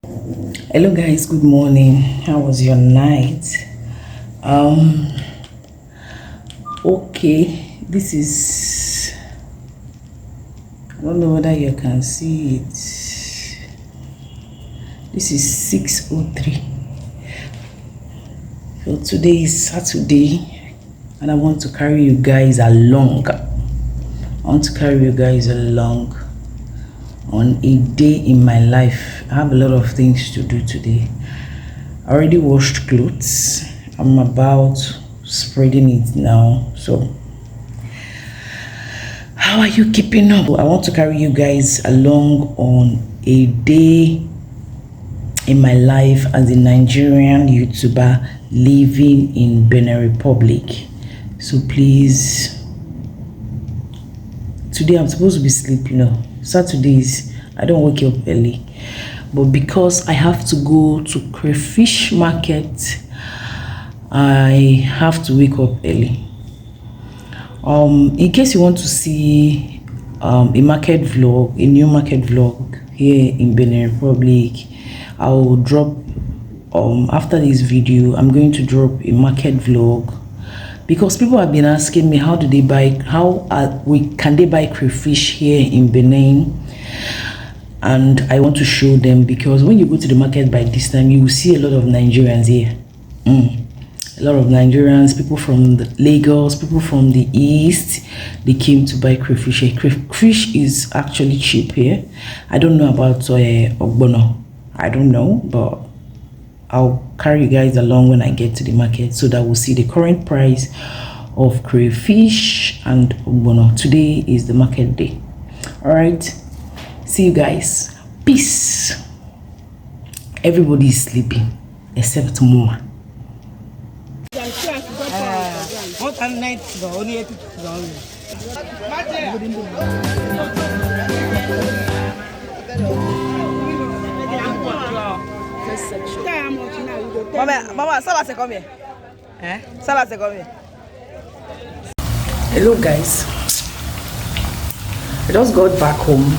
Hello guys, good morning. How was your night? Um okay, this is, I don't know whether you can see it. This is 6:03. So today is Saturday and I want to carry you guys along. On a day in my life. I have a lot of things to do today. I already washed clothes. I'm about spreading it now. So how are you keeping up? I want to carry you guys along on a day in my life as a Nigerian YouTuber living in Benin Republic. So please, today I'm supposed to be sleeping. Saturdays I don't wake up early, but because I have to go to crayfish market, I have to wake up early. In case you want to see a market vlog, a new market vlog here in Benin Republic, I will drop after this video. I'm going to drop a market vlog because people have been asking me how can they buy crayfish here in Benin, and I want to show them, because when you go to the market by this time you will see a lot of Nigerians here. A lot of Nigerians, people from Lagos, people from the east, they came to buy crayfish. Crayfish is actually cheap here. I don't know about ogbono. I don't know, but I'll carry you guys along when I get to the market so that we'll see the current price of crayfish and ogbono. Today is the market day. All right, see you guys. Peace. Everybody is sleeping except Mama. Mama, ça va, c'est combien? Hein? Ça va, c'est combien? Hello guys, I just got back home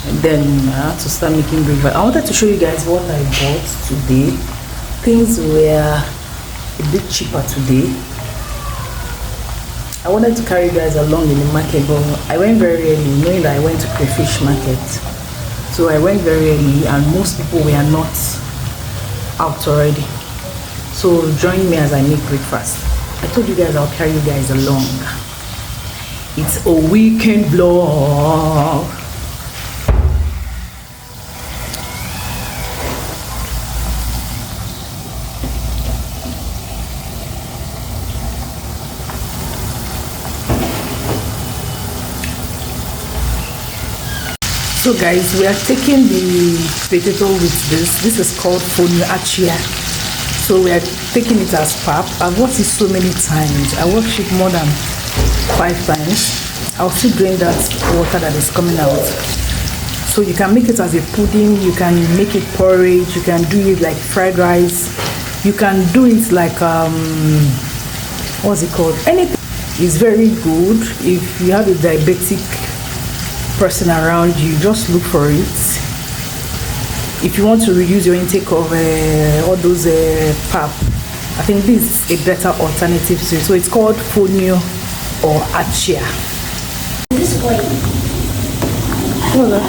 and then I had to start making breakfast. I wanted to show you guys what I bought today. Things were a bit cheaper today. I wanted to carry you guys along in the market, but I went very early, knowing that I went to crayfish market. So I went very early and most people were not out already. So join me as I make breakfast. I told you guys I'll carry you guys along. It's a weekend vlog. So guys, we are taking the potato with this. This is called Fonio. So we are taking it as pap. I've washed it so many times. I washed it more than 5 times. I'll still drain that water that is coming out. So you can make it as a pudding, you can make it porridge, you can do it like fried rice, you can do it like what's it called? Anything is very good. If you have a diabetic person around you, just look for it. If you want to reduce your intake of all those pap, I think this is a better alternative to it. So it's called Fonio or achia. This way. Hola.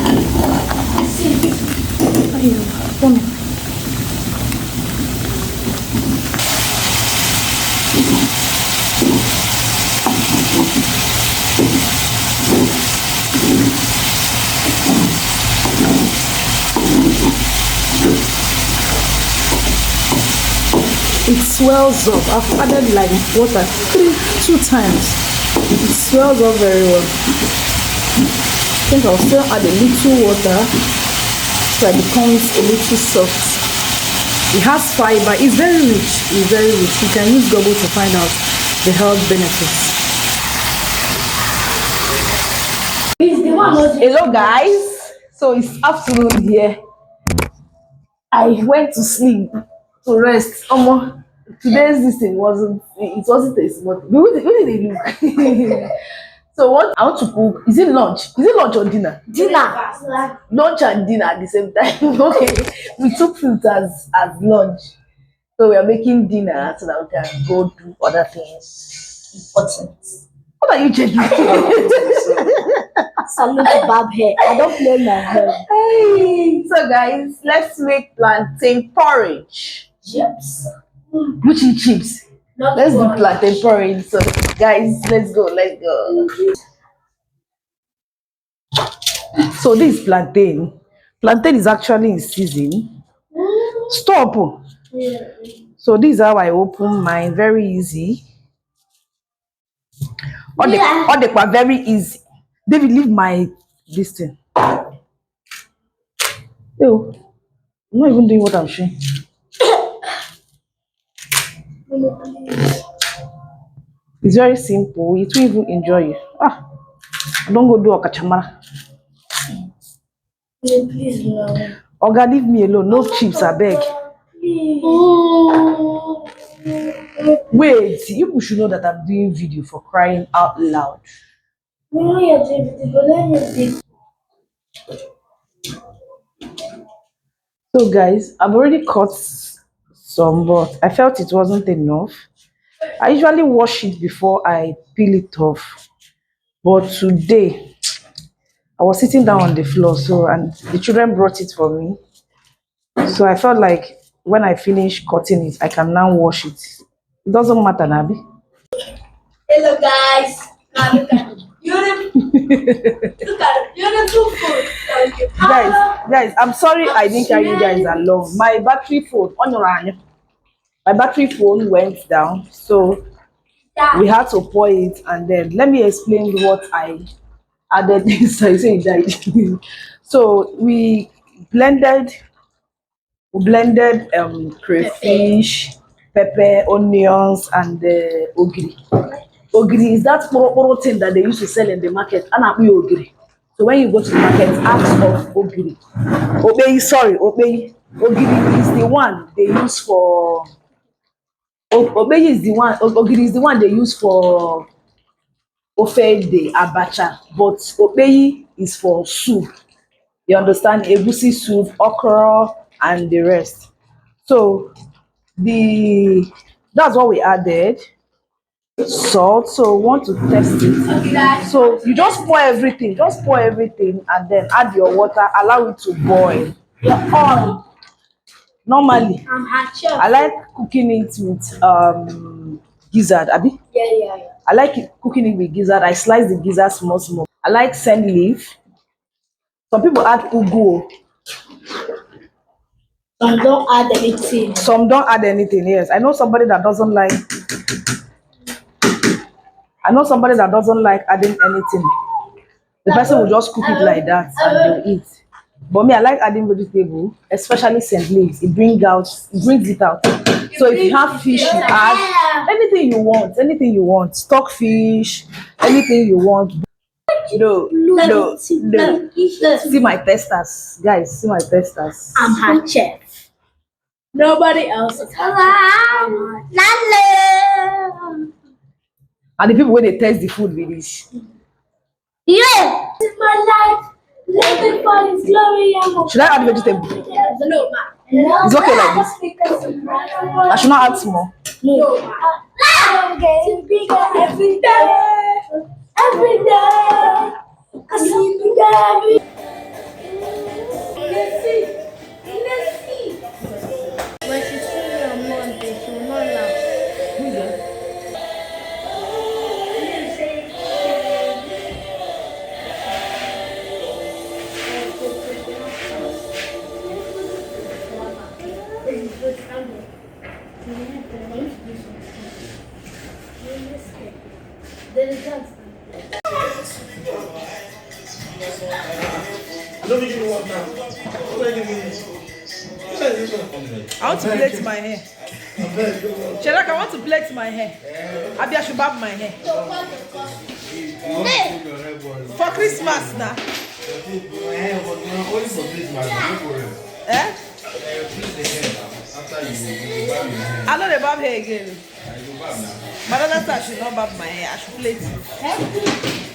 It swells up. I've added like water 2 times. It swells up very well. I think I'll still add a little water so it becomes a little soft. It has fiber. It's very rich. It's very rich. You can use Google to find out the health benefits. Hello guys, so it's afternoon here. I went to sleep to rest. Today's this thing wasn't a small thing. Who did they look? So what I want to cook, is it lunch? Is it lunch or dinner? Dinner. Lunch and dinner at the same time. Okay. We took fruit as lunch. So we are making dinner so that we can go do other things important. What are you checking? Salute to Bob hair. I don't play my hair. Hey. So guys, let's make plantain porridge. Chips. Which is chips? Let's do plantain porridge. So guys, let's go. So this is plantain. Plantain is actually in season. Stop. So this is how I open mine. Very easy. All the very easy. David, leave my this thing. Ew. I'm not even doing what I'm saying. It's very simple. It will even enjoy it. Ah, don't go do a kachamara. Please no. Oga, leave me alone. No chips, I beg. Wait, you should know that I'm doing video for crying out loud. So guys, I've already cut some, but I felt it wasn't enough. I usually wash it before I peel it off. But today, I was sitting down on the floor, and the children brought it for me. So I felt like when I finish cutting it, I can now wash it. It doesn't matter, Nabi. Hello guys. Now look at it. Look at it. Beautiful food. Thank you. Guys, I'm sorry I didn't carry you guys along. My battery phone went down, so we had to pour it, and then let me explain what I added inside. So it died. So we blended crayfish, pepper, onions, and ogiri. Ogiri is that poro thing that they used to sell in the market. And ogiri. So when you go to the market, ask of ogiri. Ogiri is the one they use for. Ogiri is the one they use for ofede abacha, but obeyi is for soup. You understand? Egusi soup, okra, and the rest. So that's what we added. Salt. So want to test it. So you just pour everything, and then add your water, allow it to boil. Your oil. Normally, I like cooking it with gizzard, Abi. Yeah. I like cooking it with gizzard. I slice the gizzard small. I like scent leaf. Some people add ugu. Some don't add anything. Some don't add anything. Yes, I know somebody that doesn't like adding anything. The person will just cook it like that and they'll eat. But me, I like adding vegetable, especially scent leaves. It brings it out. So if you have fish, you add anything you want. Stock fish, anything you want. No. See my testers, guys. See my testers. I'm her chef. Nobody else is her chef. And the people when they test the food with this. Yeah. This is my life. Living for His glory. Should I add vegetable? No, ma. It's okay like this. I should not add small. No, ma. Getting bigger every day. Every day. I see bigger every day. Let's see. When she's feeling on Monday, she will not laugh. Who's that? I want to plait my hair. Shelak, I want to plait my hair. Abi, I should barb my hair. For Christmas now. Eh? I know the barb hair again. But that's I should not barb my hair. I should plait it.